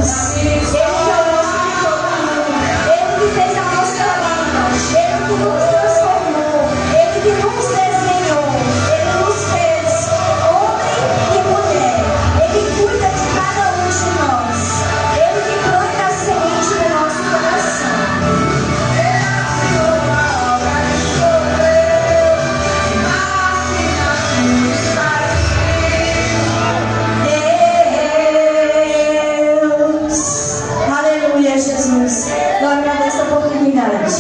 Jesus. Ele que é o nosso Vitorino, Ele que fez a nossa vida, Ele que nos transformou, Ele que nos desenhou, Ele nos fez homem e mulher. Ele cuida de cada um de nós. Ele que planta a semente no nosso coração. Deus, aleluia, Jesus. Eu agradeço a oportunidade.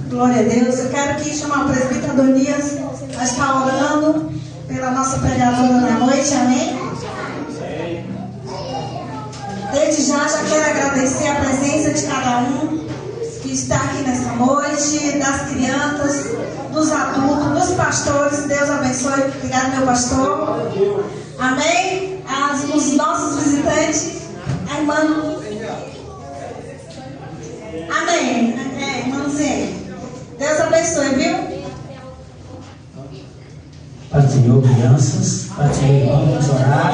Glória a Deus. Eu quero aqui chamar o presbítero Adonias a estar orando pela nossa pregadora da noite. Amém? Desde já quero agradecer a presença de cada um que está aqui nessa noite, das crianças, dos adultos, dos pastores. Deus abençoe. Obrigado, meu pastor. Amém? Os nossos visitantes, a irmã. Amém. Irmãozinho. Deus abençoe, viu? Pai do Senhor, crianças, Pai do Senhor, vamos orar.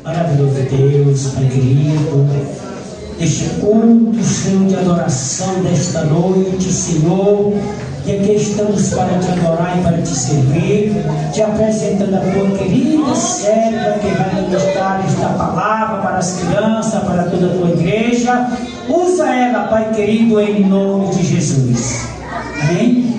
Maravilhoso Deus, Pai querido, este culto, Senhor, de adoração desta noite, Senhor, e aqui estamos para te adorar e para te servir, te apresentando a tua querida serva que vai ministrar esta palavra para as crianças, para toda a tua igreja. Usa ela, Pai querido, em nome de Jesus. Amém?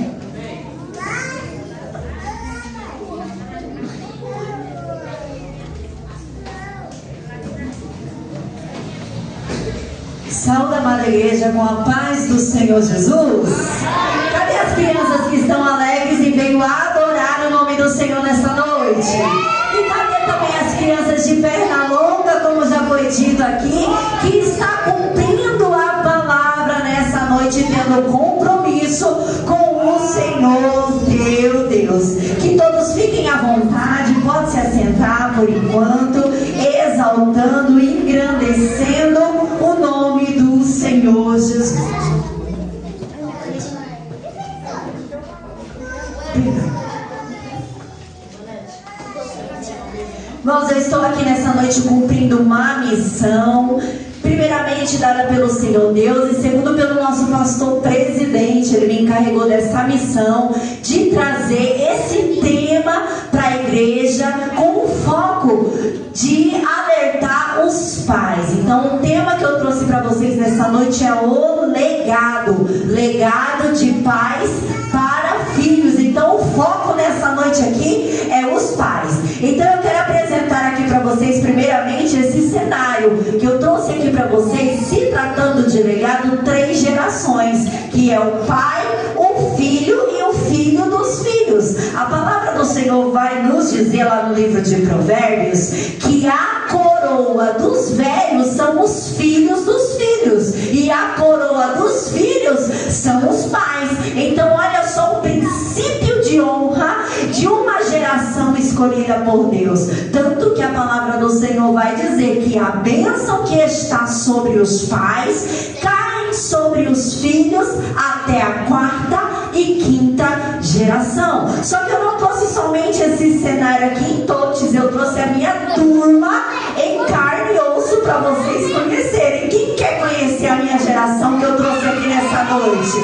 Saúde, amada igreja, com a paz do Senhor Jesus. Cadê as crianças que estão alegres e veio adorar o nome do Senhor nessa noite? E cadê também as crianças de perna longa, como já foi dito aqui, que está cumprindo a palavra nessa noite, tendo compromisso com o Senhor teu Deus. Que todos fiquem à vontade, pode se assentar por enquanto, exaltando e engrandecendo o nome do Senhor Jesus. Irmãos, eu estou aqui nessa noite cumprindo uma missão, primeiramente dada pelo Senhor Deus e segundo pelo nosso pastor presidente. Ele me encarregou dessa missão de trazer esse tema para a igreja com o foco de alertar os pais. Então o tema que eu trouxe para vocês nessa noite é o legado de pais para filhos. Então o foco nessa noite aqui é os pais. Então eu quero apresentar aqui para vocês primeiramente esse cenário que eu trouxe aqui para vocês, se tratando de legado, 3 gerações, que é o pai, o filho e o filho dos filhos. A palavra do Senhor vai nos dizer lá no livro de Provérbios que a coroa dos velhos são os filhos dos filhos e a coroa dos filhos são os pais. Então olha só o princípio de honra de uma geração escolhida por Deus. Tanto que a palavra do Senhor vai dizer que a bênção que está sobre os pais cai sobre os filhos até a 4ª e 5ª geração. Só que eu não trouxe somente esse cenário aqui em totes, eu trouxe a minha turma em carne e osso para vocês conhecerem. Quem quer conhecer a minha geração que eu trouxe aqui nessa noite?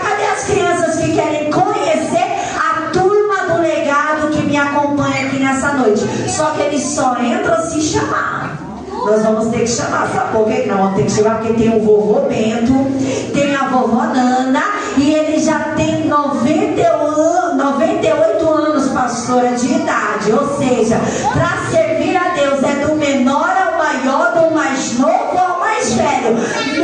Cadê as crianças que querem conhecer a turma do legado que me acompanha aqui nessa noite? Só que eles só entram se chamar. Nós vamos ter que chamar, sabe por quê? Nós vamos ter que chamar porque tem o vovô Bento, tem a vovó Nana, e ele já tem 98 anos, pastora, de idade. Ou seja, para servir a Deus é do menor ao maior, do mais novo ao mais velho.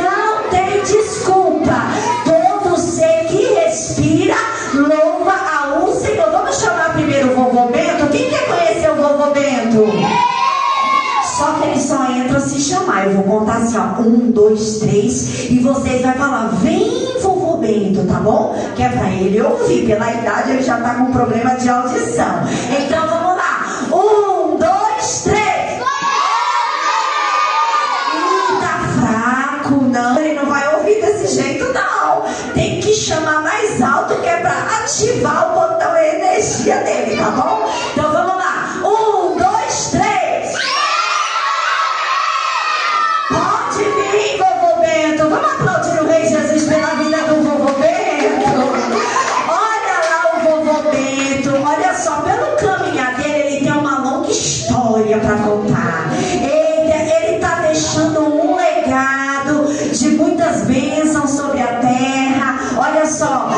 Não tem desculpa. Todo ser que respira louva ao Senhor. Vamos chamar primeiro o vovô Bento. Quem quer conhecer o vovô Bento? Só que ele só entra se chamar. Eu vou contar assim, ó, 1, 2, 3, e vocês vão falar: vem, vovô Bento, tá bom? Que é pra ele ouvir. Pela idade ele já tá com problema de audição. Então vamos lá. 1, 2, 3. Tá fraco, não. Ele não vai ouvir desse jeito, não. Tem que chamar mais alto, que é pra ativar ativar o botão e a energia dele, tá bom? Então vamos lá. 1, 2, 3. Pode vir, vovô Bento. Vamos aplaudir o Rei Jesus pela vida do vovô Bento. Olha lá o vovô Bento. Olha só, pelo caminhar dele, ele tem uma longa história para contar. Ele está deixando um legado de muitas bênçãos sobre a terra. Olha só,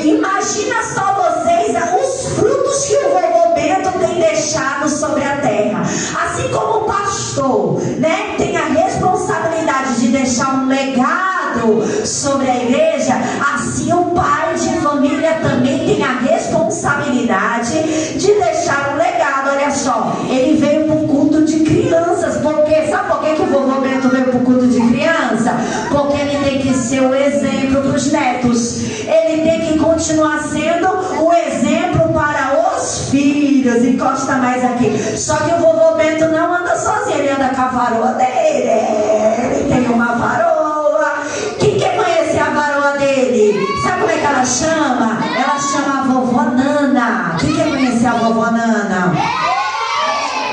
imagina só vocês os frutos que o vovô Bento tem deixado sobre a terra. Assim como o pastor, né, tem a responsabilidade de deixar um legado sobre a igreja, assim o pai de família também tem a responsabilidade de deixar um legado. Olha só, ele veio para o culto de crianças, porque sabe por que o vovô Bento veio para o culto de criança? Porque ele tem que ser o exemplo para os netos, ele tem que continuar sendo o exemplo para os filhos. Encosta mais aqui. Só que o vovô Bento não anda sozinho, ele anda com a varoa dele. Ele tem uma varoa. Quem quer conhecer a varoa dele? Sabe como é que ela chama? Ela chama a vovó Nana. Quem quer conhecer a vovó Nana?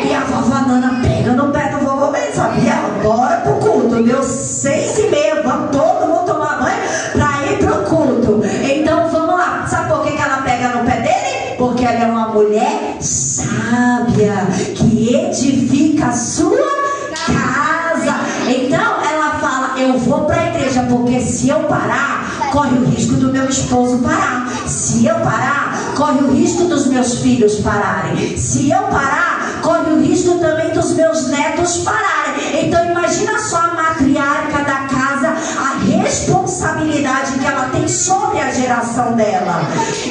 E a vovó Nana pega no pé do vovô Bento, sabia? Bora pro culto, deu 6h30, vamos todo mundo tomar banho pra ir pro culto. Então vamos lá. Sabe por que ela pega no pé dele? Porque ela é uma mulher sábia, que edifica a sua casa. Então ela fala, eu vou pra igreja, porque se eu parar, corre o risco do meu esposo parar. Se eu parar, corre o risco dos meus filhos pararem. Se eu parar, corre o risco também dos meus netos pararem. Então imagina só a matriarca da casa, a responsabilidade que ela tem sobre a geração dela.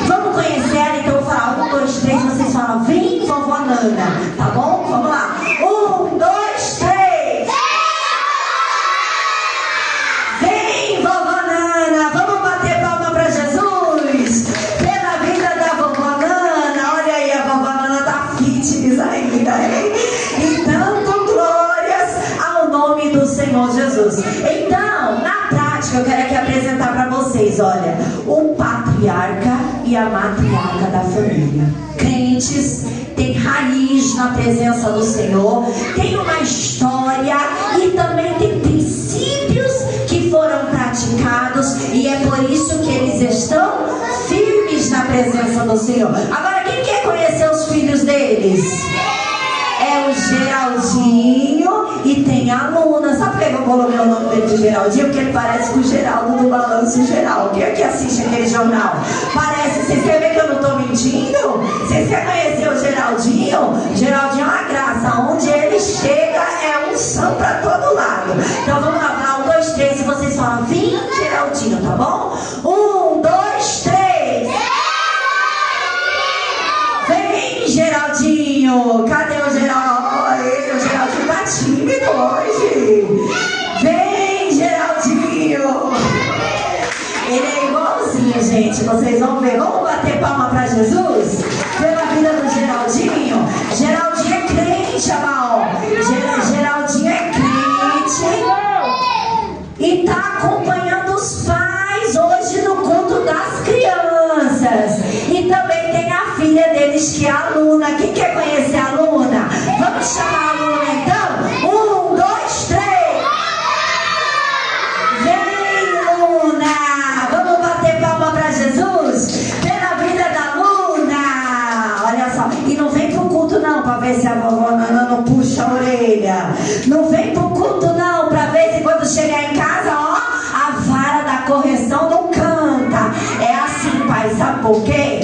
Vamos conhecer ela? Então eu vou falar 1, 2, 3, vocês falam, vem vovó Nana, tá bom? Vamos lá. 1, 2, 3. Vem vovó Nana, vamos bater palma para Jesus pela vida da vovó Nana. Olha aí, a vovó Nana tá fitness ainda, hein? Então, com glórias ao nome do Senhor Jesus. Então, na prática, eu quero aqui apresentar para vocês, olha, o patriarca e a matriarca da família. Crentes têm raiz na presença do Senhor, tem uma história e também tem princípios que foram praticados, e é por isso que eles estão firmes na presença do Senhor. Agora, quem quer conhecer os filhos deles? É o Geraldinho e tem a Luna. Sabe por que eu coloquei o nome dele de Geraldinho? Porque ele parece com o Geraldo do Balanço Geral. Quem é que assiste aquele jornal? Parece, vocês querem ver que eu não estou mentindo? Vocês querem conhecer o Geraldinho? Geraldinho é uma graça. Onde ele chega é unção para todo lado. Então vamos lá, falar 1, 2, 3 e vocês falam, vem Geraldinho, tá bom? 1, 2, 3. Vem Geraldinho. Cadê o Geraldinho? O Geraldinho tá tímido hoje. Vem Geraldinho. Ele é igualzinho, gente. Vocês vão ver. Vamos bater palma pra Jesus pela vida do Geraldinho. Geraldinho é crente, Amal. Geraldinho é crente e tá acompanhando os pais hoje no culto das crianças. E também tem a filha deles, que é a Luna. Quem quer conhecer a Luna? Vamos chamar a Luna então? 1, 2, 3. Vem Luna. Vamos bater palma para Jesus pela vida da Luna. Olha só. E não vem pro culto não, para ver se a vovó Nana não puxa a orelha. Não vem pro culto não, para ver se quando chegar em casa, ó, a vara da correção não canta. É assim, pai, sabe por quê?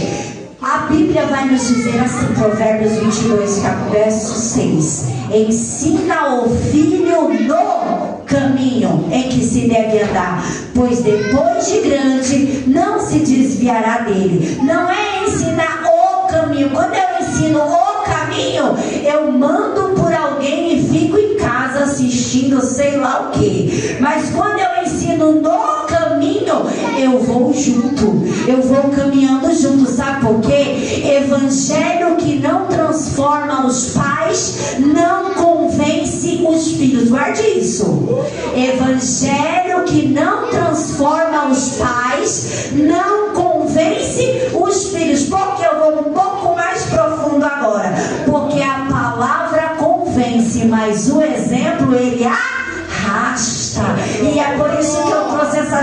A Bíblia vai nos dizer assim, Provérbios 22, verso 6. Ensina o filho no caminho em que se deve andar, pois depois de grande não se desviará dele. Não é ensinar o caminho. Quando eu ensino o caminho, eu mando por alguém e fico em casa assistindo sei lá o que. Mas quando eu ensino no caminho, eu vou junto, eu vou caminhando junto. Sabe por quê? Evangelho que não transforma os pais não convence os filhos. Guarde isso. Evangelho que não transforma os pais não convence os filhos.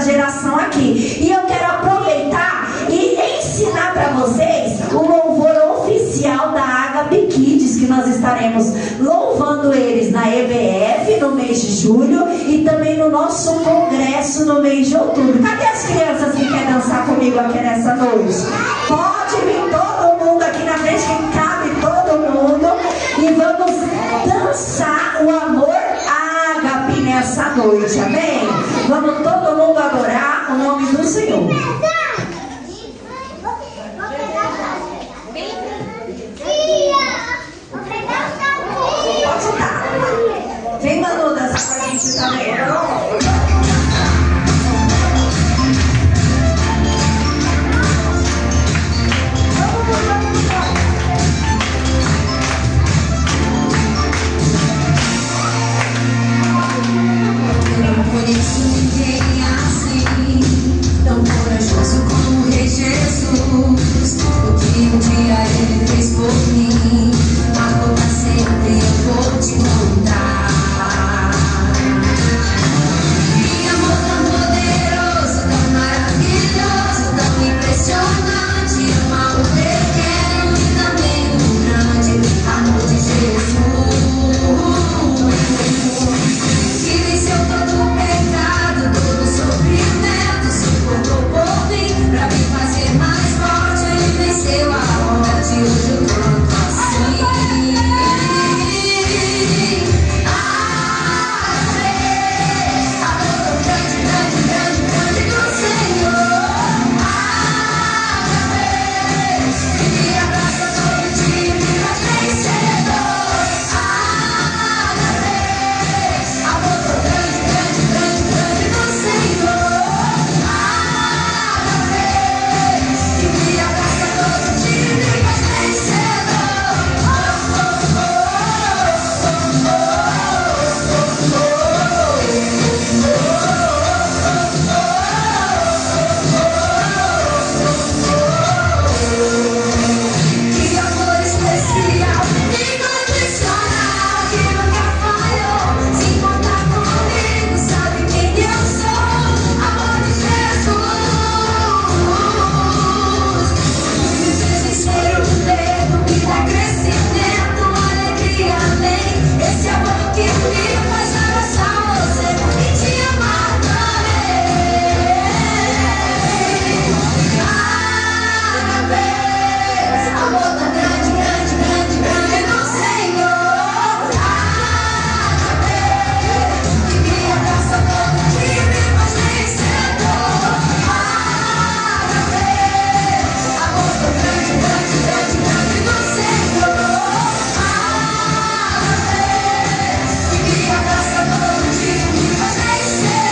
geração aqui. E eu quero aproveitar e ensinar para vocês o louvor oficial da Agape Kids, que nós estaremos louvando eles na EBF no mês de julho e também no nosso congresso no mês de outubro. Cadê as crianças que querem dançar comigo aqui nessa noite? Pode vir todo mundo aqui na frente, que cabe todo mundo, e vamos dançar o amor ágape nessa noite, amém? Vamos todo mundo adorar o nome do Senhor. Pode dar. Vem, Manu, dançar pra gente também. Tão corajoso como o Rei Jesus, o que um dia Ele fez por mim, marcou pra sempre, eu vou te contar. Que amor tão poderoso, tão maravilhoso, tão impressionante, amar o pequeno e também o grande, amor de Jesus, que venceu todo o pecado, todo o sofrimento, suportou por mim, pra me fazer mais forte. Ele venceu a morte, hoje eu canto assim. Amor tão grande, grande, grande, grande do Senhor. Que me abraça todo dia, me faz vencedor. Amor tão grande, grande, grande, grande do Senhor. Que me abraça todo dia, me faz vencedor. Que amor especial, incondicional, que nunca falhou. Se contar comigo, sabe quem eu sou. Amor de Jesus. O desespero do dedo me dá crescimento, alegria, amém. Esse amor que me faz abraçar você e te amar também. Amor tão grande, grande, grande, grande do Senhor. Que me abraça todo dia, me faz vencedor. Amor tão grande, grande, grande, grande do Senhor. Que me abraça todo dia, me faz vencedor.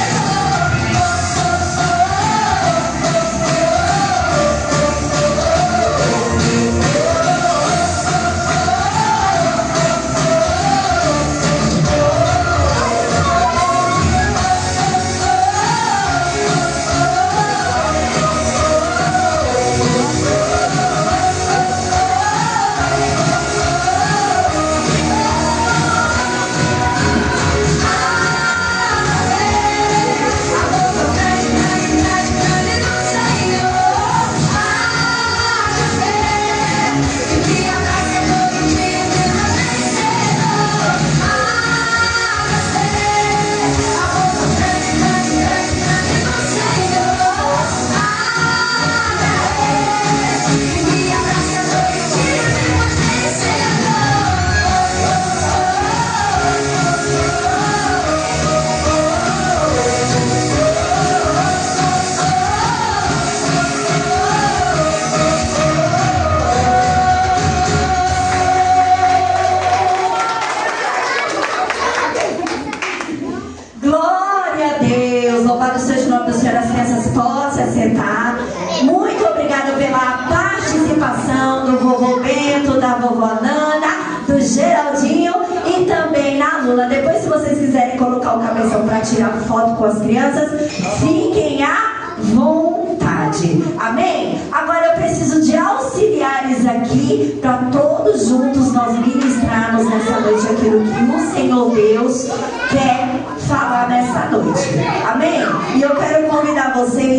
Glória a Deus, louvado seja o nome do Senhor. As crianças podem se assentar. Muito obrigada pela participação do vovô Bento, da vovó Nana, do Geraldinho e também na Lula. Depois, se vocês quiserem colocar o cabeção para tirar foto com as crianças, fiquem à vontade. Amém? Agora eu preciso de auxiliares aqui para todos juntos nós ministrarmos nessa noite aquilo que o Senhor Deus quer falar nessa noite. Amém? E eu quero convidar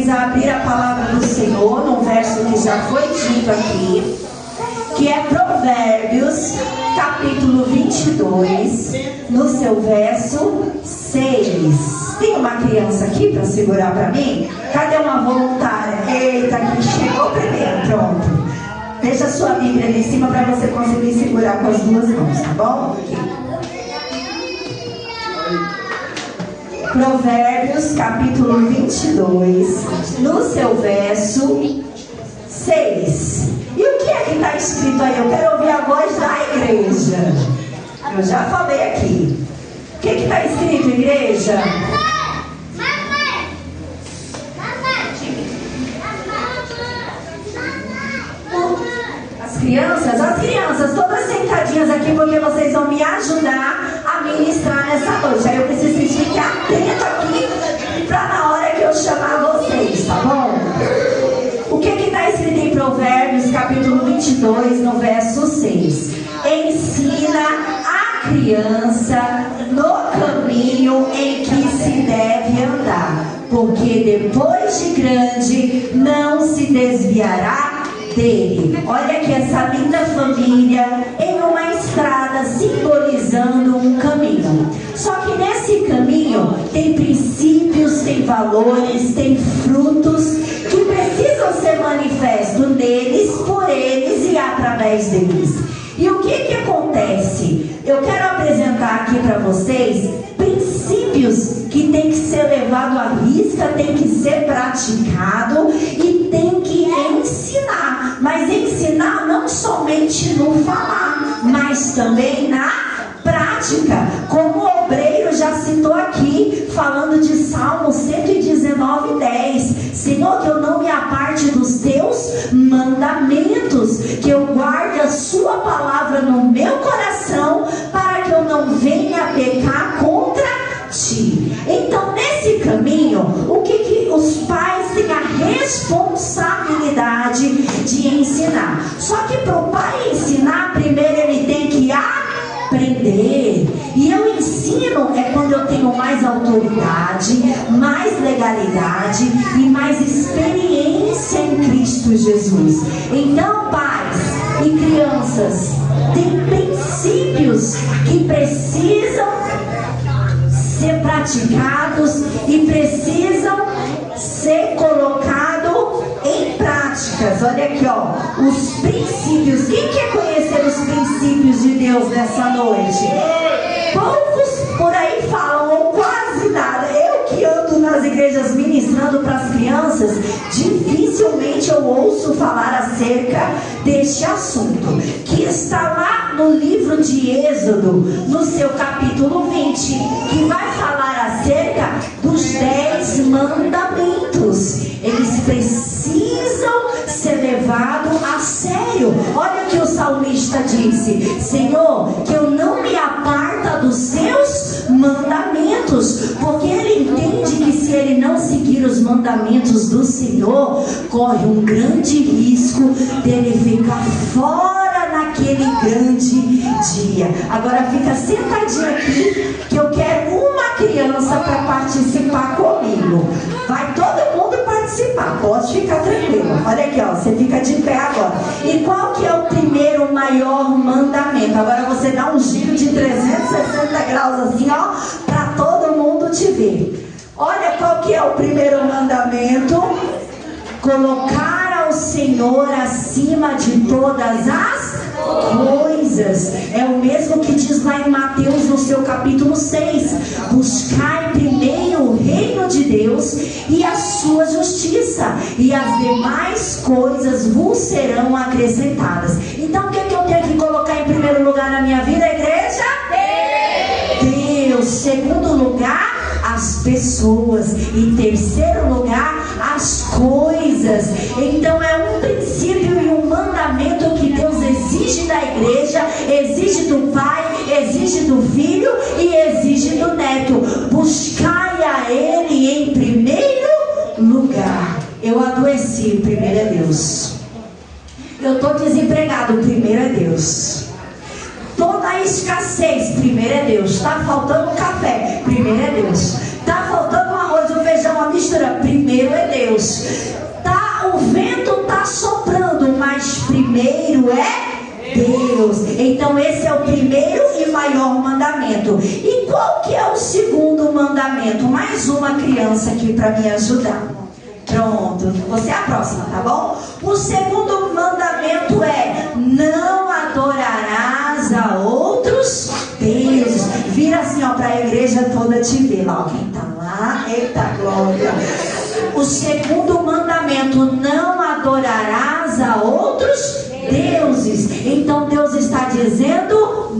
vocês a abrir a palavra do Senhor, num verso que já foi dito aqui, que é Provérbios, capítulo 22, no seu verso 6. Tem uma criança aqui para segurar para mim? Cadê uma voluntária? Eita, que chegou primeiro, pronto. Deixa a sua Bíblia ali em cima para você conseguir segurar com as duas mãos, tá bom? Provérbios, capítulo 22, no seu verso 6. E o que é que está escrito aí? Eu quero ouvir a voz da igreja. Eu já falei aqui. O que está escrito, igreja? As crianças, todas sentadinhas aqui, porque vocês vão me ajudar a ministrar nessa noite. Aí eu preciso que fiquem atentos aqui, para na hora que eu chamar vocês, tá bom? O que está escrito em Provérbios, capítulo 22, no verso 6? Ensina a criança no caminho em que se deve andar, porque depois de grande não se desviará dele. Olha aqui essa linda família em uma estrada simbolizando um caminho. Só que nesse caminho tem princípios, tem valores, tem frutos que precisam ser manifestos neles, por eles e através deles. E o que acontece? Eu quero apresentar aqui para vocês princípios que tem que ser levado à risca, tem que ser praticado e tem que ensinar. Mas ensinar não somente no falar, mas também na prática. Como o obreiro já citou aqui, falando de Salmo 119:10. Senhor, que eu não me aparte dos teus mandamentos, que eu guarde a sua palavra no meu coração, para que eu não venha pecar contra ti. Então, nesse caminho, o que os pais têm a responsabilidade de ensinar? Só que para o pai ensinar, primeiro ele tem que aprender. E eu ensino é quando eu tenho mais autoridade, mais legalidade e mais experiência em Cristo Jesus. Então, pais e crianças, tem princípios que precisam ser praticados e precisam ser colocados em práticas. Olha aqui, ó, os princípios. Quem quer conhecer os princípios de Deus nessa noite? Poucos por aí falam, ou quase nada. Eu que ando nas igrejas ministrando para as crianças, dificilmente eu ouço falar acerca deste assunto, que está lá no livro de Êxodo, no seu capítulo 20, que vai falar acerca dos 10 mandamentos. Eles precisam ser levados a sério. Olha o que o salmista disse: Senhor, que eu não me aparta dos seus mandamentos, porque ele entende que se ele não seguir os mandamentos do Senhor, corre um grande risco dele ficar fora naquele grande dia. Agora fica sentadinho aqui, que eu quero uma criança para participar comigo. Vai todo mundo participar, pode ficar tranquilo. Olha aqui, ó, você fica de pé agora. E qual que é o primeiro maior mandamento? Agora você dá um giro de 360 graus assim, ó, para todo mundo te ver. Olha qual que é o primeiro mandamento: colocar ao Senhor acima de todas as coisas. É o mesmo que diz lá em Mateus, no seu capítulo 6: buscai primeiro o reino de Deus e a sua justiça, e as demais coisas vos serão acrescentadas. Então o que eu tenho que colocar em primeiro lugar na minha vida, igreja? Deus. Segundo lugar, as pessoas. Em terceiro lugar, as coisas. Então é um princípio e um mandamento que Deus exige da igreja, exige do pai, exige do filho e exige do neto. Buscai a ele em primeiro lugar. Eu adoeci, primeiro é Deus. Eu estou desempregado, primeiro é Deus. Toda a escassez, primeiro é Deus. Está faltando café, primeiro é Deus. Está faltando arroz e feijão, mistura. Primeiro é Deus. O vento está soprando, mas primeiro é Deus. Então esse é o primeiro e maior mandamento. E qual que é o segundo mandamento? Mais uma criança aqui para me ajudar. Pronto, você é a próxima, tá bom? O segundo mandamento é: não adorarás a outros deuses. Vira assim, ó, para a igreja toda te ver. Ó, quem tá lá, eita glória. O segundo mandamento: não adorarás a outros deuses. Então Deus está dizendo: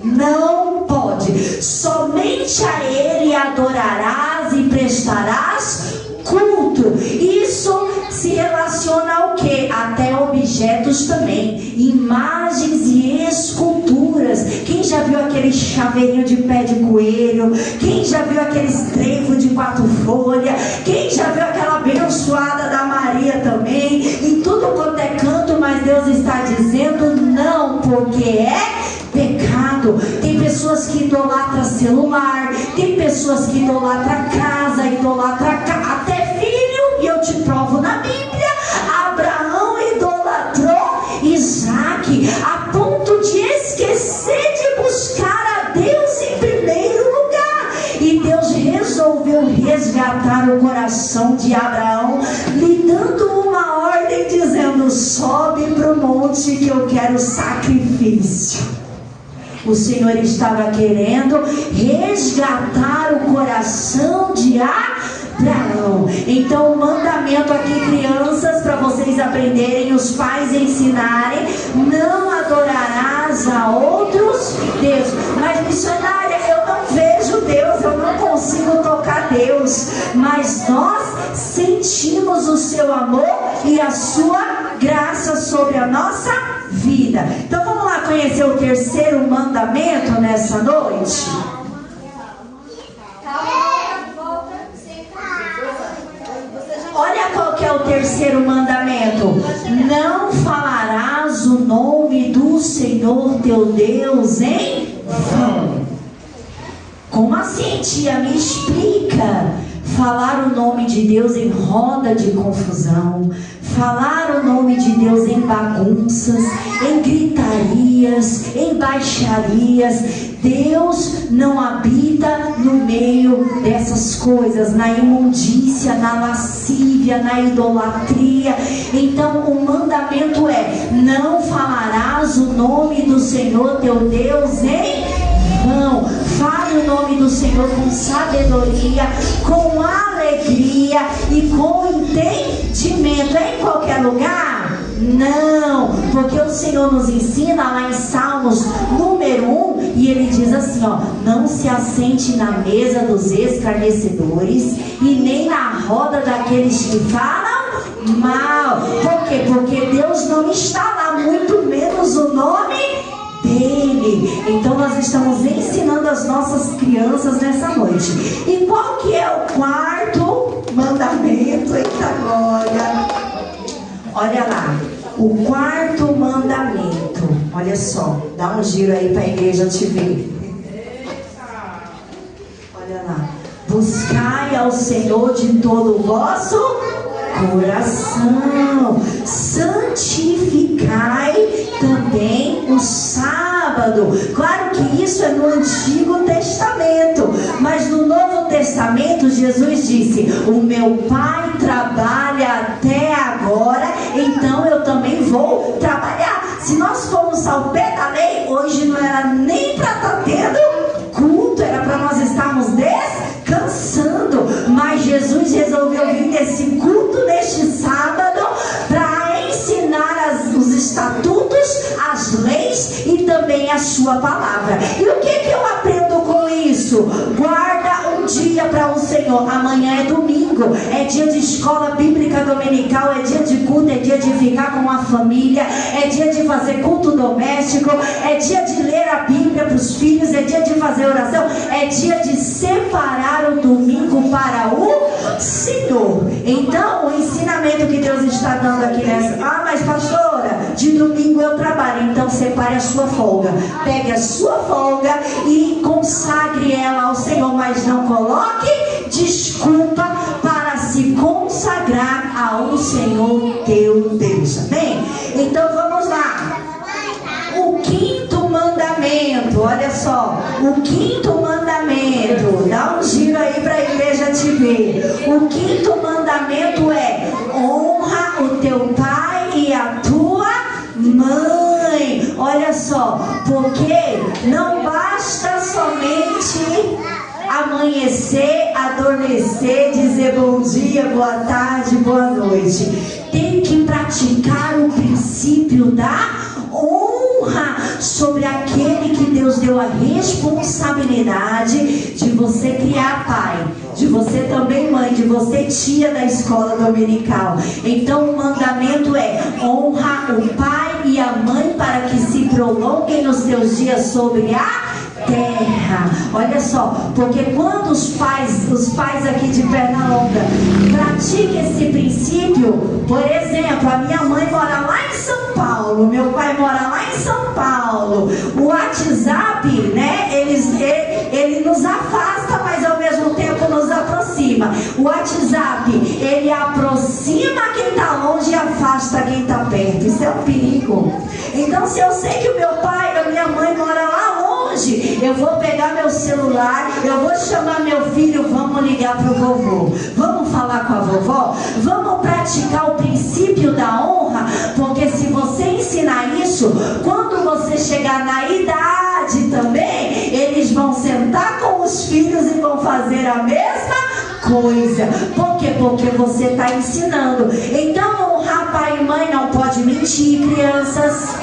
não pode. Somente a Ele adorarás e prestarás culto. Isso se relaciona ao que? Até objetos também, imagens e esculturas. Quem já viu aquele chaveirinho de pé de coelho? Quem já viu aqueles trevo de 4 folhas? Quem já viu aquela abençoada da Maria também? Em tudo quanto é canto, mas Deus está dizendo não, porque é pecado. Tem pessoas que idolatram celular, tem pessoas que idolatram casa, idolatram até filho, e eu te provo na Bíblia. Abraão idolatrou Isaac a ponto de esquecer de buscar a Deus em primeiro lugar, e Deus resolveu resgatar o coração de Abraão, lhe dando uma ordem dizendo: sobe para o monte que eu quero sacrifício. O Senhor estava querendo resgatar o coração de Abraão. Então o mandamento aqui, crianças, para vocês aprenderem, os pais ensinarem: não adorarás a outros deuses. Mas missionária, eu não vejo Deus, eu não consigo tocar Deus, mas nós sentimos o seu amor e a sua graça sobre a nossa vida. Então vamos lá conhecer o terceiro mandamento nessa noite. Olha qual que é o terceiro mandamento: não falarás o nome do Senhor teu Deus em vão. Como assim, tia? Me explica. Falar o nome de Deus em roda de confusão, falar o nome de Deus em bagunças, em gritarias, em baixarias. Deus não habita no meio dessas coisas, na imundícia, na lascívia, na idolatria. Então o mandamento é: não falarás o nome do Senhor teu Deus em vão. Fale o nome do Senhor com sabedoria, com alegria e com entendimento. É em qualquer lugar? Não, porque o Senhor nos ensina lá em Salmos número 1, e ele diz assim, ó: não se assente na mesa dos escarnecedores e nem na roda daqueles que falam mal. Por quê? Porque Deus não está lá, muito menos o nome dele. Então nós estamos ensinando as nossas crianças nessa noite. E qual que é o quarto mandamento? Eita glória! Olha lá, o quarto mandamento. Olha só, dá um giro aí para a igreja te ver. Olha lá: buscai ao Senhor de todo o vosso coração, santificai também o sábado. Claro que isso é no Antigo Testamento, mas no Novo Testamento Jesus disse: o meu Pai trabalha até agora, então eu também vou trabalhar. Se nós formos ao pé da lei, hoje não era nem para estar tendo culto, era para nós estarmos descansando. Mas Jesus resolveu vir nesse culto neste sábado para ensinar os estatutos, as leis e também a sua palavra. E o que eu aprendo com isso? Guarda um dia para o Senhor. Amanhã é domingo, é dia de escola bíblica dominical, é dia de culto, é dia de ficar com a família, é dia de fazer culto doméstico, é dia de ler a Bíblia para os filhos, é dia de fazer oração, é dia de separar o domingo para o Senhor. Então o ensinamento que Deus está dando aqui nessa: ah, mas pastora, de domingo eu trabalho. Então separe a sua folga, pegue a sua folga e consagre ela ao Senhor, mas não coloque desculpa para se consagrar ao Senhor teu Deus. Amém? Então vamos lá. O quinto mandamento, olha só, o quinto mandamento, dá um giro aí para a igreja te ver. O quinto mandamento é: honra o teu pai e a tua mãe. Olha só, porque não basta somente amanhecer, adormecer, dizer bom dia, boa tarde, boa noite. Tem que praticar o princípio da honra sobre aquele que Deus deu a responsabilidade de você criar pai, de você também mãe, de você tia da escola dominical. Então o mandamento é: honra o pai e a mãe para que se prolonguem os teus dias sobre a terra. Olha só, porque quando os pais aqui de Pernalonga praticam esse princípio, por exemplo, a minha mãe mora lá em São Paulo, meu pai mora lá em São Paulo, o WhatsApp, né, ele nos afasta, mas ao mesmo tempo nos aproxima. O WhatsApp, ele aproxima quem está longe e afasta quem está perto. Isso é um perigo. Então, se eu sei que o meu pai ou minha mãe mora lá longe, eu vou pegar meu celular, eu vou chamar meu filho, vamos ligar para o vovô, vamos falar com a vovó, vamos praticar o princípio da honra, porque se você ensinar isso, quando você chegar na idade também, eles vão sentar com os filhos e vão fazer a mesma coisa. Por quê? Porque você está ensinando. Então honrar pai e mãe não pode mentir, crianças.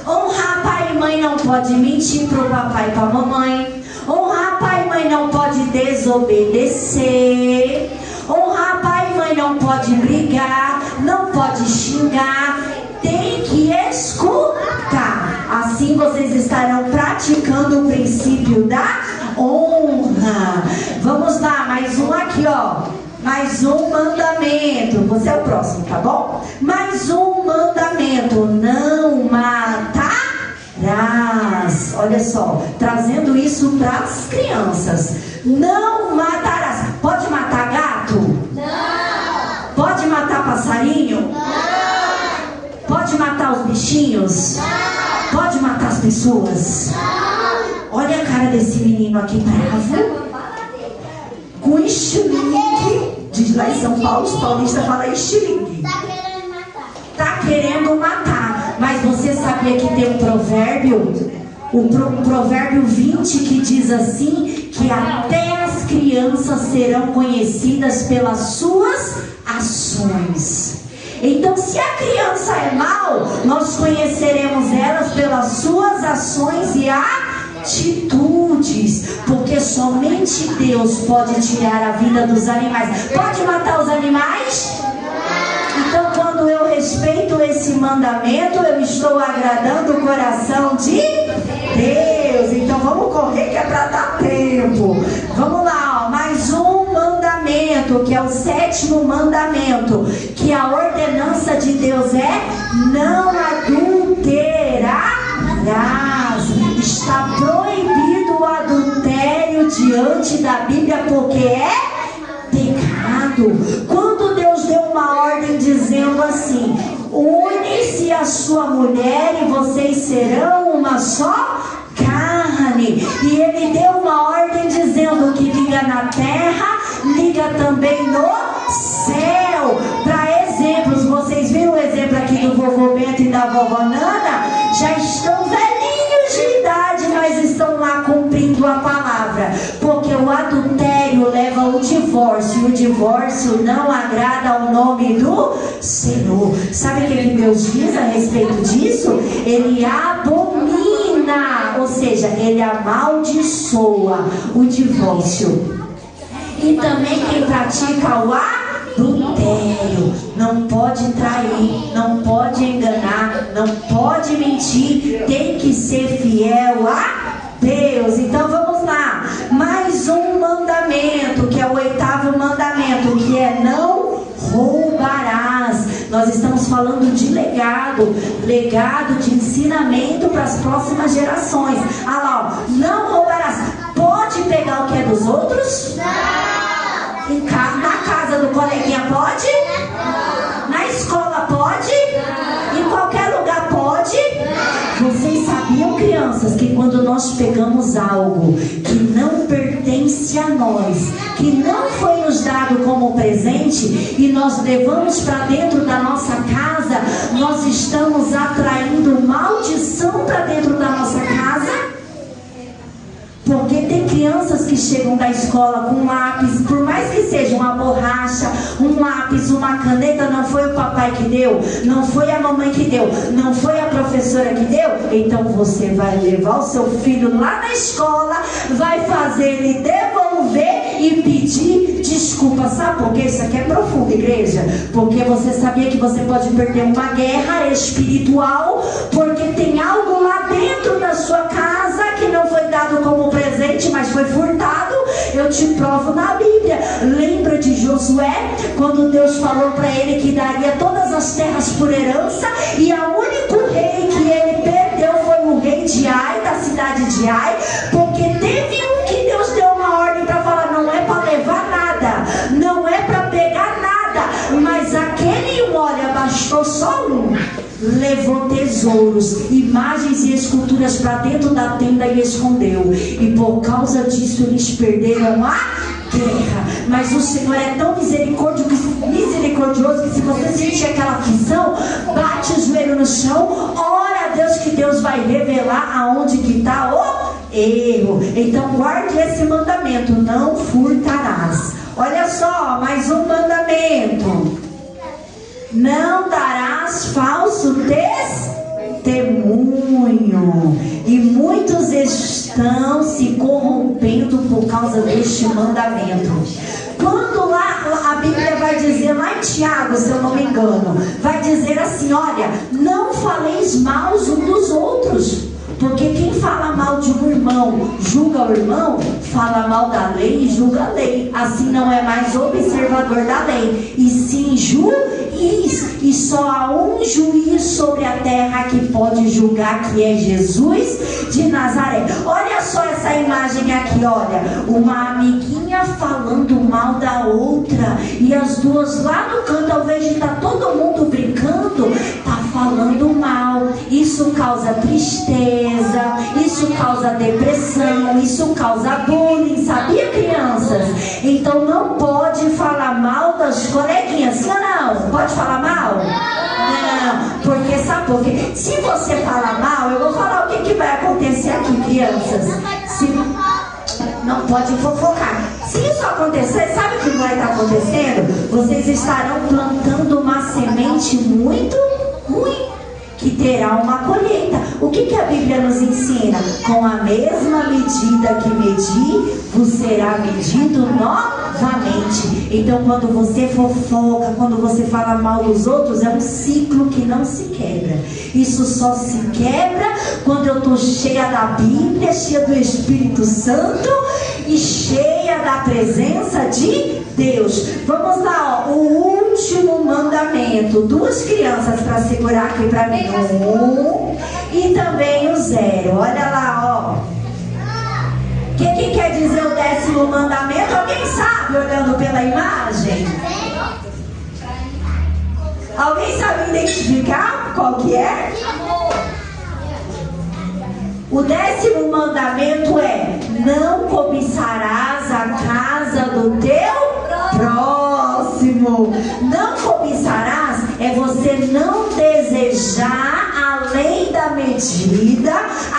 Honrar pai e mãe não pode mentir para o papai e para a mamãe. Honrar pai e mãe não pode desobedecer. Honrar pai e mãe não pode brigar, não pode xingar. Tem que escutar. Assim vocês estarão praticando o princípio da honra. Vamos lá, mais um aqui, ó. Mais um mandamento. Você é o próximo, tá bom? Mais um mandamento: não matarás. Olha só, trazendo isso para as crianças. Não matarás. Pode matar gato? Não. Pode matar passarinho? Não. Pode matar os bichinhos? Não. Pode matar as pessoas? Não. Olha a cara desse menino aqui bravo, com estilingue. Diz lá em São Paulo, os paulistas falam estilingue. Tá querendo matar. Tá querendo matar. Mas você sabia que tem um provérbio? O provérbio 20 que diz assim: que até as crianças serão conhecidas pelas suas ações. Então, se a criança é mal, nós conheceremos elas pelas suas ações e atitudes, porque somente Deus pode tirar a vida dos animais. Pode matar os animais? Então, quando eu respeito esse mandamento, eu estou agradando o coração de Deus. Então vamos correr que é para dar tempo. Vamos lá, ó. Mais um mandamento, que é o sétimo mandamento, que a ordenança de Deus é: não adulterarás. Está proibido o adultério diante da Bíblia, porque é pecado. Quando Deus deu uma ordem dizendo assim: une-se a sua mulher e vocês serão uma só carne, e Ele deu uma ordem dizendo que liga na terra, liga também no céu. Para exemplos, vocês viram o exemplo aqui do vovô Bento e da vovó Nana? Já estão velhinhos de idade, mas estão lá cumprindo a palavra, porque o adultério leva ao divórcio, e o divórcio não agrada ao nome do Senhor. Sabe o que Deus diz a respeito disso? Ele abomina, ou seja, ele amaldiçoa o divórcio. E também quem pratica o adultério não pode trair, não pode enganar, não pode mentir, tem que ser fiel a Deus. Então vamos lá, mais um mandamento, que é o oitavo mandamento, que é: não roubarás. Nós estamos falando de legado de ensinamento para as próximas gerações. Ah lá, ó, não roubarás. pode pegar o que é dos outros? Não. Na casa do coleguinha pode? Não. Na escola pode? Não. Em qualquer lugar pode? Não. Vocês sabiam, crianças, que quando nós pegamos algo que não pertence a nós, que não foi nos dado como presente, e nós levamos para dentro da nossa casa, nós estamos atraindo maldição para dentro da nossa casa? Porque tem crianças que chegam da escola com um lápis, por mais que seja uma borracha, um lápis, uma caneta, não foi o papai que deu, não foi a mamãe que deu, não foi a professora que deu, então você vai levar o seu filho lá na escola, vai fazer ele devolver e pedir desculpa. Sabe por quê? Isso aqui é profundo, igreja. Porque você sabia que você pode perder uma guerra espiritual, porque tem algo lá dentro da sua casa que não foi dado como presente, mas foi furtado. Eu te provo na Bíblia. Lembra de Josué, quando Deus falou para ele que daria todas as terras por herança, e o único rei que ele perdeu foi o rei de Ai, da cidade de Ai, porque teve um que Deus deu uma ordem para falar: não é para levar nada, não é para pegar nada, mas aquele, olha, bastou só um, levou tesouros, imagens e esculturas para dentro da tenda e escondeu, e por causa disso eles perderam a guerra. Mas o Senhor é tão misericordioso que se você sentir aquela aflição, bate o joelho no chão, ora a Deus, que Deus vai revelar aonde que está o erro. Então guarde esse mandamento: não furtarás. Olha só, mais um mandamento: não darás falso testemunho. E muitos estão se corrompendo por causa deste mandamento. Quando lá a Bíblia vai dizer, lá em Tiago, se eu não me engano, vai dizer assim: olha, não faleis mal uns dos outros. Porque quem fala mal de um irmão, julga o irmão, fala mal da lei e julga a lei. Assim não é mais observador da lei, e sim juiz. E só há um juiz sobre a terra que pode julgar, que é Jesus de Nazaré. Olha só essa imagem aqui, olha. Uma amiguinha falando mal da outra, e as duas lá no canto, ao invés de estar todo mundo brincando, tá falando mal. Isso causa tristeza, isso causa depressão, isso causa bullying, sabia, crianças? Então não pode falar mal das coleguinhas, sim ou não? Pode falar mal? Não, porque sabe por quê? Se você falar mal, eu vou falar o que vai acontecer aqui, crianças. Não pode fofocar. Se isso acontecer, sabe o que vai estar acontecendo? Vocês estarão plantando uma semente muito ruim, que terá uma colheita. O que a Bíblia nos ensina? Com a mesma medida que medir, vos será medido novamente. Então quando você fofoca, quando você fala mal dos outros, é um ciclo que não se quebra. Isso só se quebra quando eu estou cheia da Bíblia, cheia do Espírito Santo e cheia da presença de Deus. Vamos lá, ó, o último mandamento. Duas crianças para segurar aqui para mim. 1 e também o 0. Olha lá, ó. O que quer dizer o 10º mandamento? Alguém sabe, olhando pela imagem? Alguém sabe identificar qual que é? O 10º mandamento é: não cobiçarás a casa do teu próximo. Não cobiçarás é você não desejar além da medida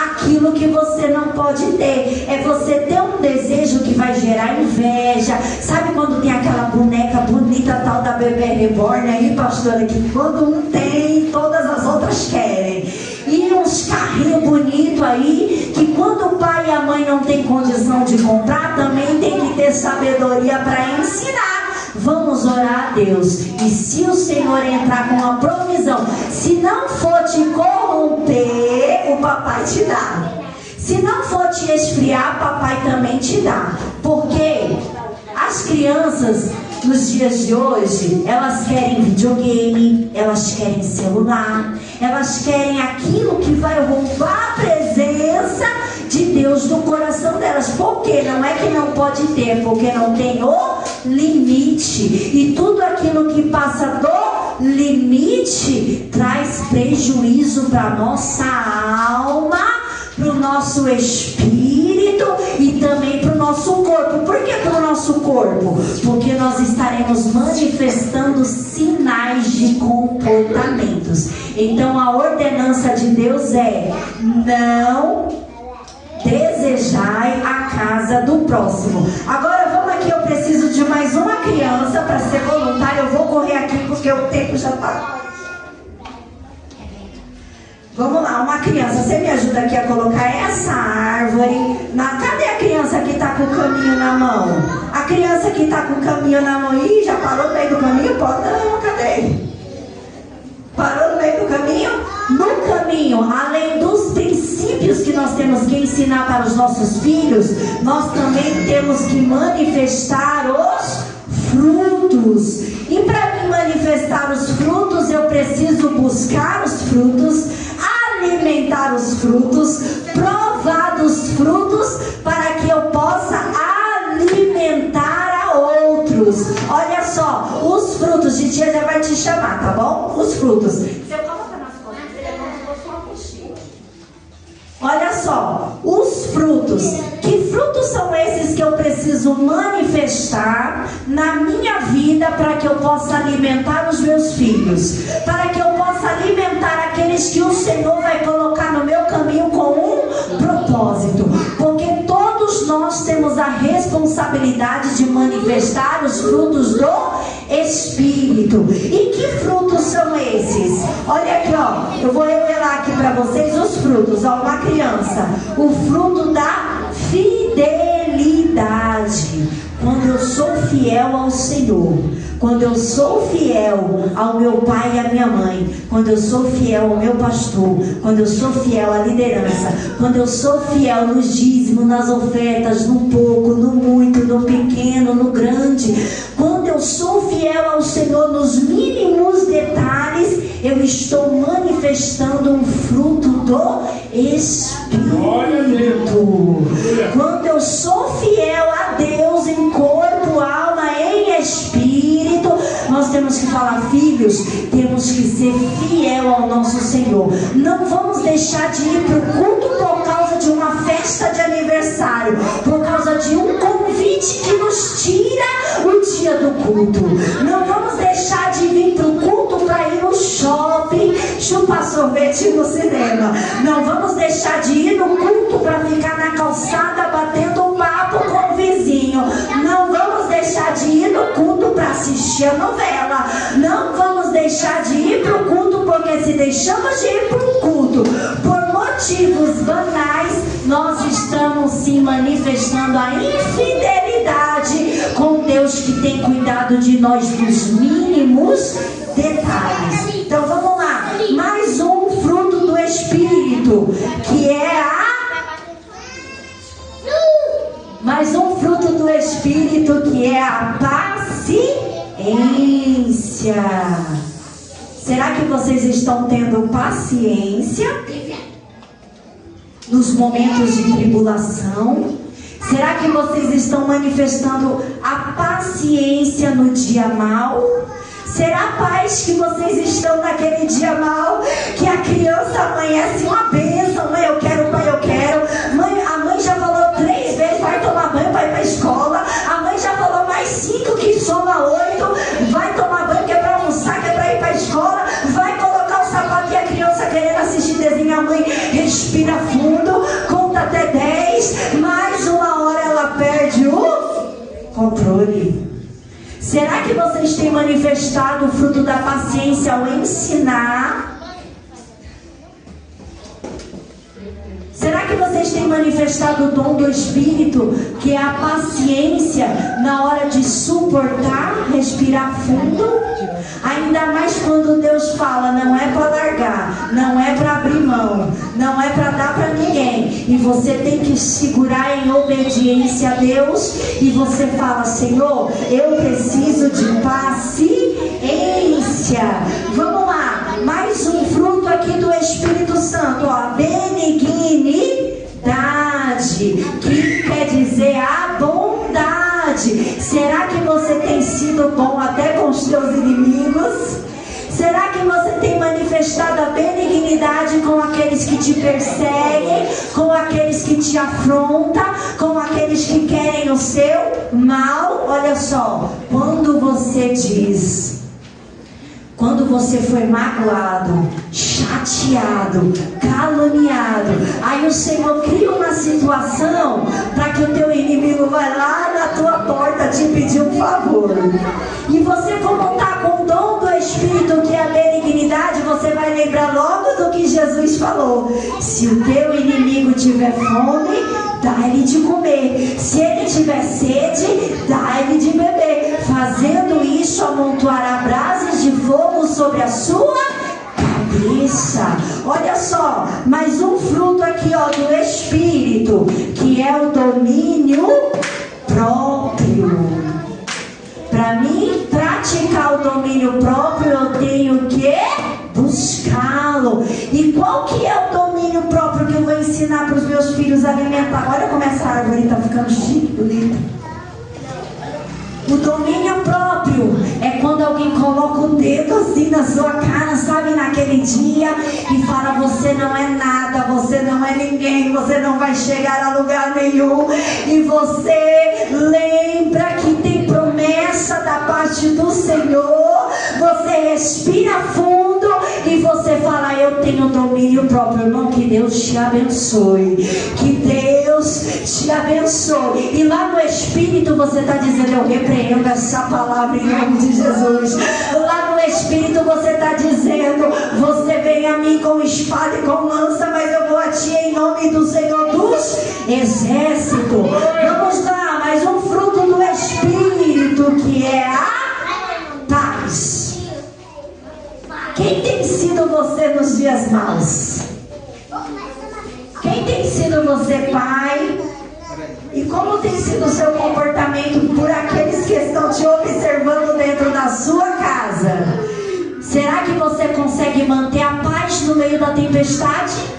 aquilo que você não pode ter. É você ter um desejo que vai gerar inveja. Sabe quando tem aquela boneca bonita tal da bebê reborn aí, pastora, que quando um tem, todas as outras querem. E uns carrinhos bonitos aí, que quando o pai e a mãe não tem condição de comprar, também tem que ter sabedoria para ensinar. Vamos orar a Deus. E se o Senhor entrar com uma provisão, se não for te corromper, o papai te dá. Se não for te esfriar, papai também te dá. Porque as crianças nos dias de hoje, elas querem videogame, elas querem celular, elas querem aquilo que vai roubar a presença de Deus no coração delas. Por quê? Não é que não pode ter, porque não tem o limite. E tudo aquilo que passa do limite traz prejuízo para a nossa alma, para o nosso espírito e também para o nosso corpo. Por que para o nosso corpo? Porque nós estaremos manifestando sinais de comportamentos. Então a ordenança de Deus é: não desejai a casa do próximo. Agora vamos aqui, eu preciso de mais uma criança para ser voluntária. Eu vou correr aqui porque o tempo já está. Vamos lá, uma criança, você me ajuda aqui a colocar essa árvore cadê a criança que está com o caminho na mão? A criança que está com o caminho na mão, já parou no meio do caminho? Não, cadê? Parou no meio do caminho? No caminho, além dos princípios que nós temos que ensinar para os nossos filhos, nós também temos que manifestar os frutos. E para mim manifestar os frutos, eu preciso buscar os frutos, alimentar os frutos, provar dos frutos, para que eu possa alimentar a outros. Olha só, os frutos, de tia já vai te chamar, tá bom? Os frutos. Se eu colocar nas costas, eu vou só mexer. Olha só, os frutos. Que frutos são esses que eu preciso manifestar na minha vida para que eu possa alimentar os meus filhos? Para que eu possa alimentar aqueles que o Senhor vai colocar no meu caminho com um propósito. Porque todos nós temos a responsabilidade de manifestar os frutos do Espírito. E que frutos são esses? Olha aqui, ó. Eu vou revelar aqui para vocês os frutos. Ó, uma criança. O fruto da fidelidade. Quando eu sou fiel ao Senhor, quando eu sou fiel ao meu pai e à minha mãe, quando eu sou fiel ao meu pastor, quando eu sou fiel à liderança, quando eu sou fiel nos dízimos, nas ofertas, no pouco, no muito, no pequeno, no grande, quando eu sou fiel ao Senhor nos mínimos detalhes, eu estou manifestando um fruto do Espírito. Quando eu sou fiel a Deus em corpo, alma, em espírito, nós temos que falar, filhos, temos que ser fiel ao nosso Senhor. Não vamos deixar de ir para o culto por causa de uma festa de aniversário, por causa de um convite que nos tira o dia do culto. Não vamos deixar de vir para o culto para ir no shopping, chupar sorvete no cinema. Não vamos deixar de ir no culto para ficar na calçada batendo um papo com o vizinho. Não vamos deixar de ir no culto para assistir a novela. Não vamos deixar de ir para o culto, porque se deixamos de ir para o culto por motivos banais, nós estamos sim manifestando a infidelidade com Deus, que tem cuidado de nós nos mínimos detalhes. Então vamos lá, mais um fruto do Espírito, que é mais um fruto do Espírito, que é a paciência. Será que vocês estão tendo paciência nos momentos de tribulação? Será que vocês estão manifestando a paciência no dia mau? Será, pais, que vocês estão naquele dia mau, que a criança amanhece uma bênção? Mãe, eu quero, pai, eu quero. Mãe, a mãe já falou 3 vezes, vai tomar banho para ir para a escola. A mãe já falou mais 5, que soma 8. Vai tomar banho, que é para almoçar, que é para ir para a escola. Vai colocar o sapato, e a criança querendo assistir desenho. A mãe respira fundo, conta até 10. Mais uma hora ela perde o controle. Será que vocês têm manifestado o fruto da paciência ao ensinar? Será que vocês têm manifestado o dom do Espírito, que é a paciência na hora de suportar, respirar fundo? Ainda mais quando Deus fala, não é para largar, não é para abrir mão, não é para dar para ninguém, e você tem que segurar em obediência a Deus, e você fala, Senhor, eu preciso de paciência. Vamos lá, mais um fruto aqui do Espírito Santo, ó, benignidade. teus inimigos? Será que você tem manifestado a benignidade com aqueles que te perseguem, com aqueles que te afrontam, com aqueles que querem o seu mal? Olha só, quando você diz, quando você foi magoado, chateado, caluniado, aí o Senhor cria uma situação para que o teu inimigo vai lá na tua porta te pedir um favor. E você, como está com o dom do Espírito, que é a benignidade, você vai lembrar logo do que Jesus falou: se o teu inimigo tiver fome, dá-lhe de comer. Se ele tiver sede, dá-lhe de beber. Fazendo isso, amontoará brasas de fogo sobre a sua cabeça. Olha só, mais um fruto aqui, ó, do Espírito, que é o domínio próprio. Para mim praticar o domínio próprio, eu tenho que buscá-lo. E qual que é o domínio próprio que eu vou ensinar para os meus filhos a alimentar? Olha como essa árvore está ficando chique, bonita. O domínio próprio é quando alguém coloca o dedo assim na sua cara, sabe, naquele dia, e fala: você não é nada, você não é ninguém, você não vai chegar a lugar nenhum. E você lembra que tem promessa da parte do Senhor, você respira fundo e você fala: eu tenho domínio próprio. Irmão, que Deus te abençoe, que Deus te abençoe. E lá no Espírito você está dizendo: eu repreendo essa palavra em nome de Jesus. Lá no Espírito você está dizendo: você vem a mim com espada e com lança, mas eu vou a ti em nome do Senhor dos Exércitos. Vamos lá, mais um fruto do Espírito, que é a paz. Quem tem sido você nos dias maus? Quem tem sido você, pai? E como tem sido o seu comportamento por aqueles que estão te observando dentro da sua casa? Será que você consegue manter a paz no meio da tempestade?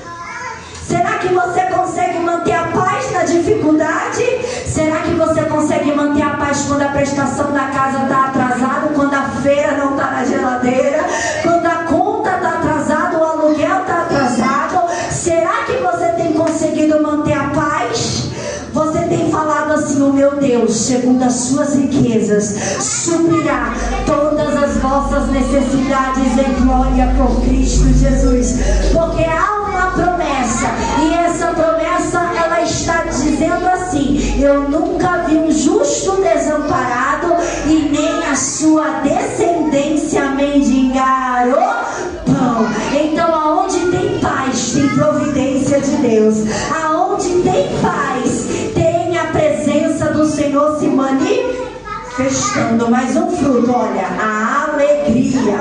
Será que você consegue manter a paz na dificuldade? Será que você consegue manter a paz quando a prestação da casa está atrasada, quando a feira não está na geladeira, quando a conta está atrasada, o aluguel está atrasado? Será que você tem conseguido manter a paz? Você tem falado assim: o meu Deus, segundo as suas riquezas, suprirá todas as vossas necessidades em glória por Cristo Jesus. Porque há uma promessa, e essa promessa, ela está dizendo assim: eu nunca vi um justo desamparado, e nem a sua descendência mendigar o pão. Então, aonde tem paz, tem providência de Deus. Aonde tem paz, tem a presença do Senhor se manifestando. Mais um fruto, olha, a alegria.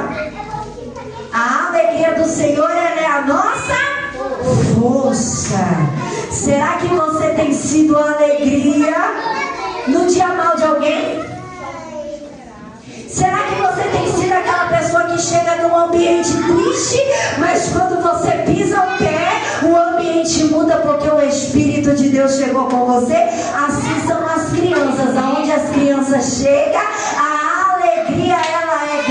A alegria do Senhor, ela é a nossa força. Será que você tem sido a alegria no dia mal de alguém? Será que você tem sido aquela pessoa que chega num ambiente triste, mas quando você pisa o pé, o ambiente muda porque o Espírito de Deus chegou com você? Assim são as crianças. Aonde as crianças chegam, a alegria, ela é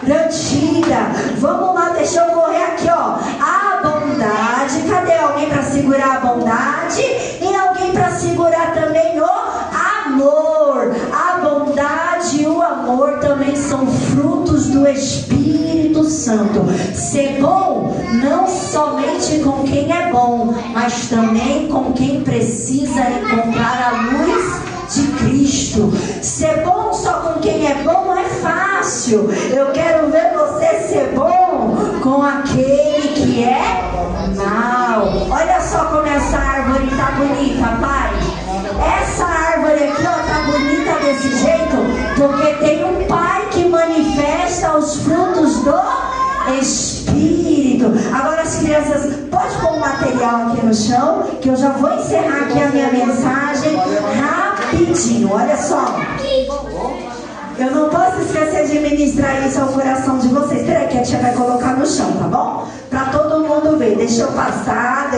garantida. Vamos lá, deixa eu correr aqui, ó. A bondade, cadê alguém para segurar a bondade? E alguém para segurar também o amor. A bondade e o amor também são frutos do Espírito Santo. Ser bom não somente com quem é bom, mas também com quem precisa encontrar a luz de Cristo. Ser bom só com quem é bom não é fácil. Eu quero ver você ser bom com aquele que é mau. Olha só como essa árvore está bonita, pai. Essa árvore aqui, ó, tá bonita desse jeito porque tem um pai que manifesta os frutos do Espírito. Agora as crianças, pode pôr o material aqui no chão, que eu já vou encerrar aqui a minha mensagem rapidinho. Olha só, eu não posso esquecer de ministrar isso ao coração de vocês. Espera aí que a tia vai colocar no chão, tá bom? Pra todo mundo ver. Deixa eu passar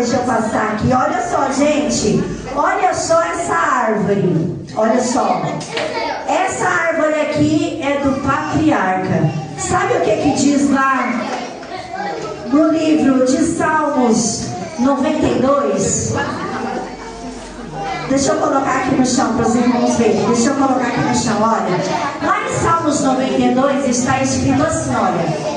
aqui. Olha só, gente, olha só essa árvore. Olha só, essa árvore aqui é do patriarca. matriarca. Sabe o que diz lá no livro de Salmos 92? Deixa eu colocar aqui no chão para os irmãos verem. Deixa eu colocar aqui no chão, olha. Lá em Salmos 92 está escrito assim,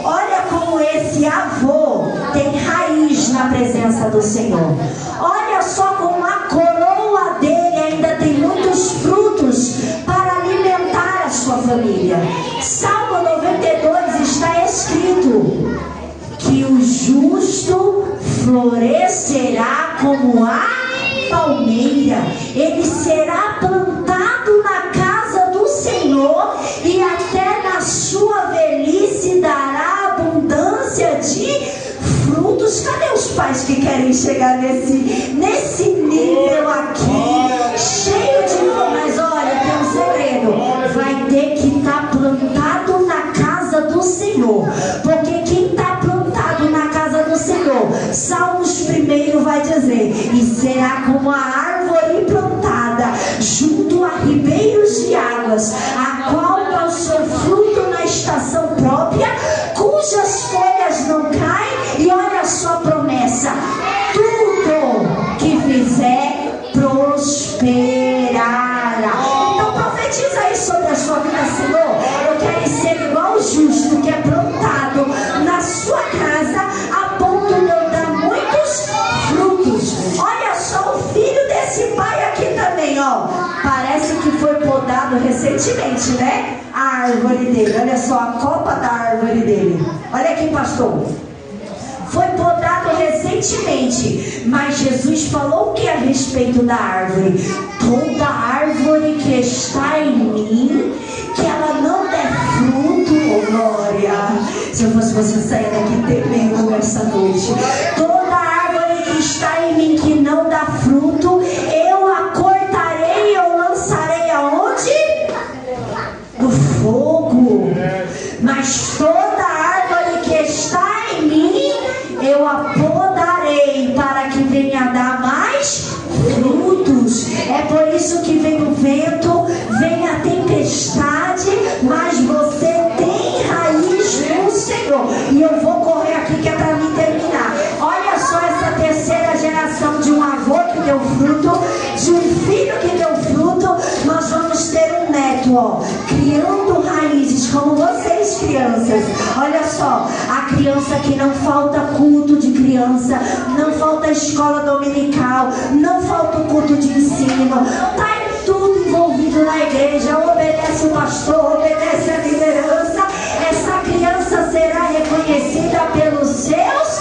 olha como esse avô tem raiz na presença do Senhor. Olha só como a coroa dele ainda tem muitos frutos para alimentar a sua família. Salmo 92 está escrito que o justo florescerá como a palmeira, ele será plantado na casa do Senhor e até na sua velhice dará abundância de frutos. Cadê os pais que querem chegar nesse nível aqui, cheio de frutos? Mas olha, tem um segredo, vai ter que estar plantado na casa do Senhor, porque quem está plantado na casa do Senhor, Salmos 1 vai dizer, e será como a árvore plantada junto a ribeiros de águas, a qual dá o seu fruto na estação própria, cujas folhas não caem, e olha só a promessa, tudo que fizer prosperará. Então profetiza aí sobre a sua vida, Senhor. Eu quero ser igual o justo que é plantado na sua casa, a ponto de eu dar muitos frutos. Olha só o filho desse pai aqui também, parece que foi podado recentemente, né? A árvore dele, olha só a copa da árvore dele. Olha aqui, pastor. Foi podado recentemente, mas Jesus falou o que a respeito da árvore? Toda árvore que está em mim, que ela não der fruto, oh glória. Se eu fosse você, sair daqui temendo nessa noite. Toda árvore que está em mim, que não dá fruto, eu a cortarei e eu lançarei aonde? No fogo. Mas toda árvore que está em mim, eu a podarei para que venha dar mais frutos. É por isso que vem o vento, vem a tempestade, mas você tem raiz no Senhor. E eu vou correr aqui que é para mim terminar. Olha só essa terceira geração de um avô que deu fruto, de um filho que deu fruto. Nós vamos ter um neto, criando raízes como vocês, crianças. Olha só, a criança que não falta culto de criança, não falta escola dominical, não falta o culto de ensino, está em tudo envolvido na igreja, obedece o pastor, obedece a liderança. Essa criança será reconhecida pelos seus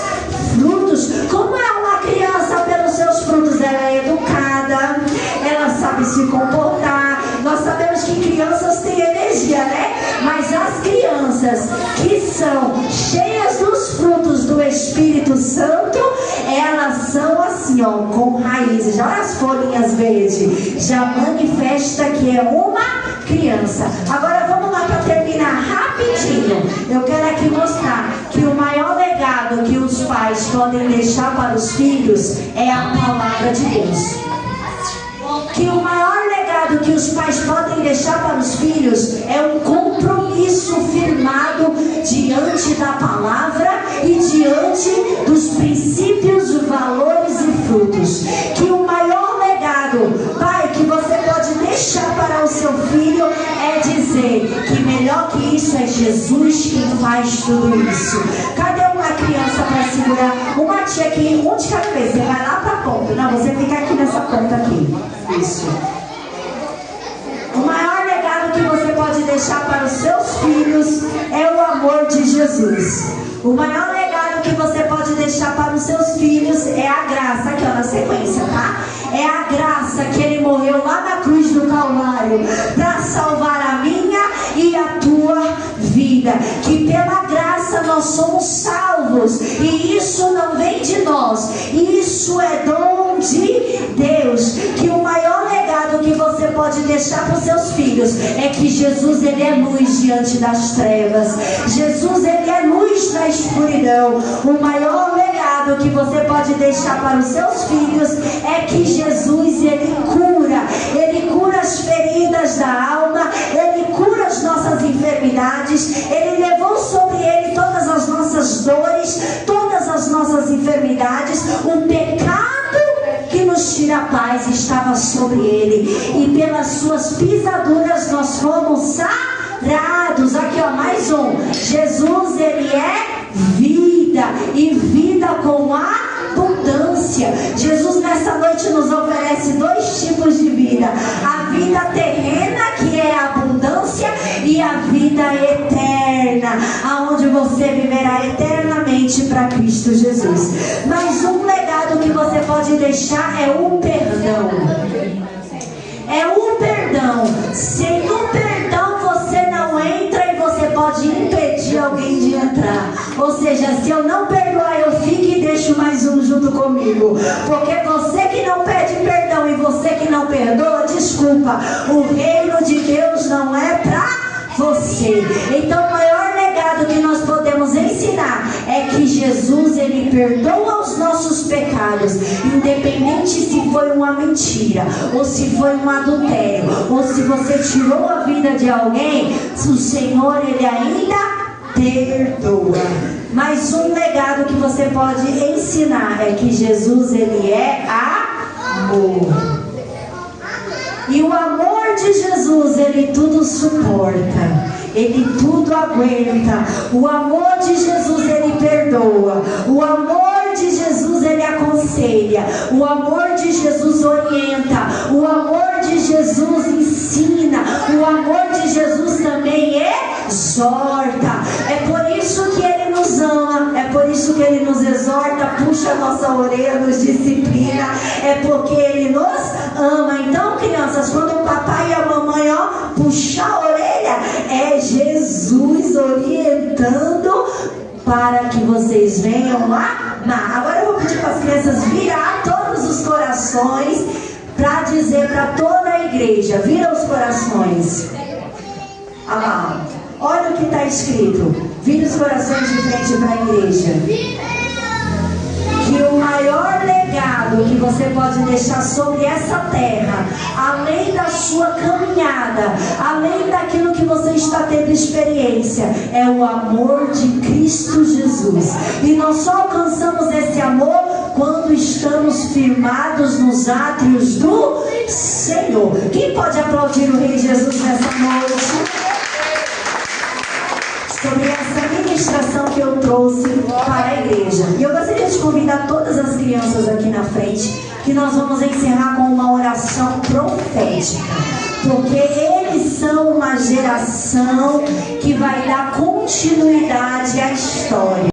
frutos. Como é uma criança pelos seus frutos? Ela é educada, ela sabe se comportar. Nós sabemos que crianças têm energia, né? Mas as crianças que são cheias dos frutos do Espírito Santo, elas são assim, com raízes. Olha as folhinhas verdes, já manifesta que é uma criança. Agora vamos lá para terminar rapidinho. Eu quero aqui mostrar que o maior legado que os pais podem deixar para os filhos é a palavra de Deus. Que o maior legado que os pais podem deixar para os filhos é um compromisso firmado diante da palavra e diante dos princípios, valores e frutos. Que o maior legado, pai, que você pode deixar para o seu filho é dizer que melhor que isso é Jesus quem faz tudo isso. Cadê uma criança para segurar? Uma tia aqui, um de cada vez. Você vai lá para a ponta. Não, você fica aqui nessa ponta aqui. Isso. O maior legado que você pode deixar para os seus filhos é o amor de Jesus. O maior legado que você pode deixar para os seus filhos é a graça, aqui na sequência, tá? É a graça que ele morreu lá na cruz do Calvário para salvar a minha e a tua vida. Que pela graça nós somos salvos, e isso não vem de nós, isso é dom de Deus. Que o maior legado que você pode deixar para os seus filhos é que Jesus, ele é luz diante das trevas. Jesus, ele é luz na escuridão. O maior legado que você pode deixar para os seus filhos é que Jesus, ele cura as feridas da alma, ele cura as nossas enfermidades. enfermidades, Ele levou sobre Ele todas as nossas dores, todas as nossas enfermidades. O pecado que nos tira a paz estava sobre Ele, e pelas suas pisaduras nós fomos sarados. Aqui ó, mais um. Jesus, Ele é vida, e vida com abundância. Jesus nessa noite nos oferece dois tipos de vida: a vida terrena, que é a abundância, e a vida eterna, aonde você viverá eternamente para Cristo Jesus. Mas um legado que você pode deixar é o perdão. É o perdão. Sem o perdão você não entra, e você pode impedir alguém de entrar. Ou seja, se eu não perdoar, eu fico e deixo mais um junto comigo. Porque você que não pede perdão e você que não perdoa, desculpa, o reino de Deus não é para você. Então o maior legado que nós podemos ensinar é que Jesus, Ele perdoa os nossos pecados, independente se foi uma mentira, ou se foi um adultério, ou se você tirou a vida de alguém, o Senhor, Ele ainda perdoa. Mas um legado que você pode ensinar é que Jesus, Ele é amor. E o amor de Jesus, Ele tudo suporta, Ele tudo aguenta. O amor de Jesus, Ele perdoa. O amor de Jesus, Ele aconselha. O amor de Jesus orienta. O amor de Jesus ensina. O amor de Jesus também exorta. É por isso que Ele nos ama. É por isso que Ele nos exorta, puxa a nossa orelha, nos disciplina. É porque Ele nos ama. Então, crianças, quando o papai e a mamãe puxar a orelha, é Jesus orientando para que vocês venham amar. Agora eu vou pedir para as crianças virar todos os corações para dizer para toda a igreja. Vira os corações. Lá. Olha o que está escrito. Vira os corações de frente para a igreja. Que o maior legado que você pode deixar sobre essa terra, além da sua caminhada, além daquilo que você está tendo experiência, é o amor de Cristo Jesus. E nós só alcançamos esse amor quando estamos firmados nos átrios do Senhor. Quem pode aplaudir o Rei Jesus nessa noite? Sobre essa ministração que eu trouxe para a igreja. E eu gostaria de convidar todas as crianças aqui na frente, que nós vamos encerrar com uma oração profética. Porque eles são uma geração que vai dar continuidade à história.